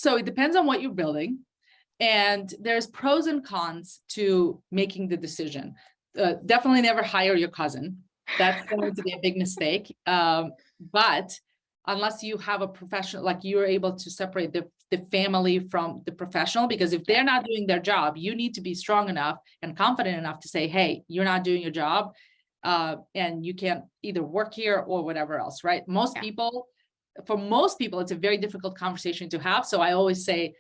So it depends on what you're building. And there's pros and cons to making the decision. Definitely never hire your cousin. That's going to be a big mistake. But unless you have a professional, like you're able to separate the family from the professional, because if they're not doing their job, you need to be strong enough and confident enough to say, hey, you're not doing your job, and you can't either work here or whatever else, right? For most people, it's a very difficult conversation to have. So I always say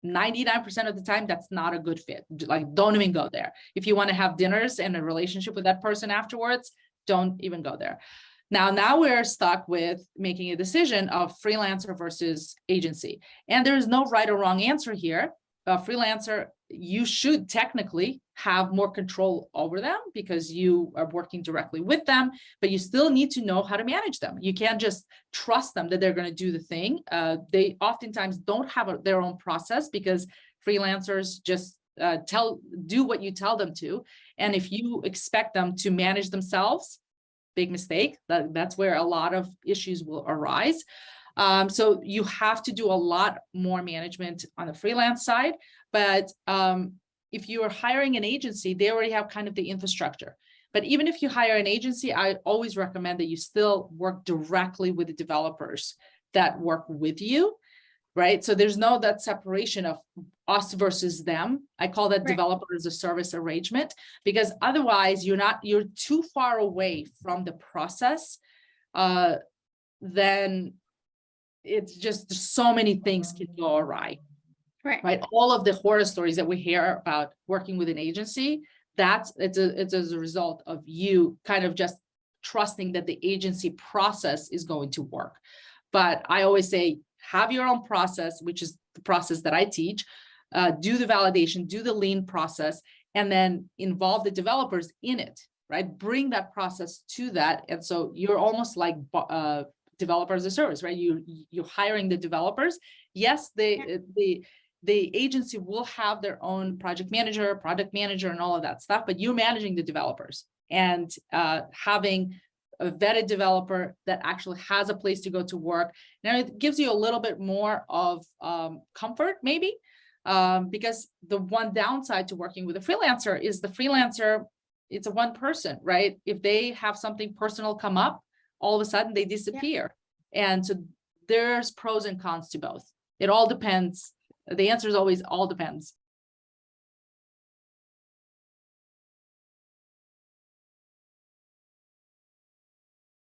99% of the time, that's not a good fit. Like, don't even go there. If you want to have dinners and a relationship with that person afterwards, don't even go there. Now we're stuck with making a decision of freelancer versus agency. And there is no right or wrong answer here. Freelancer, you should technically have more control over them because you are working directly with them, but you still need to know how to manage them. You can't just trust them that they're going to do the thing. They oftentimes don't have their own process because freelancers just do what you tell them to. And if you expect them to manage themselves, big mistake. That's where a lot of issues will arise. So you have to do a lot more management on the freelance side. But if you are hiring an agency, they already have kind of the infrastructure. But even if you hire an agency, I always recommend that you still work directly with the developers that work with you, right? So there's no that separation of us versus them. I call that developer as a service arrangement, because otherwise you're too far away from the process. Then it's just so many things can go awry. Right. All of the horror stories that we hear about working with an agency, it's as a result of you kind of just trusting that the agency process is going to work. But I always say, have your own process, which is the process that I teach, do the validation, do the lean process, and then involve the developers in it, right? Bring that process to that. And so you're almost like developer as a service, right? You're hiring the developers. Yes, the agency will have their own project manager, product manager, and all of that stuff, but you're managing the developers and having a vetted developer that actually has a place to go to work. Now it gives you a little bit more of comfort, maybe, because the one downside to working with a freelancer is the freelancer, it's a one person, right? If they have something personal come up, all of a sudden they disappear. And so there's pros and cons to both. It all depends. The answer is always all depends.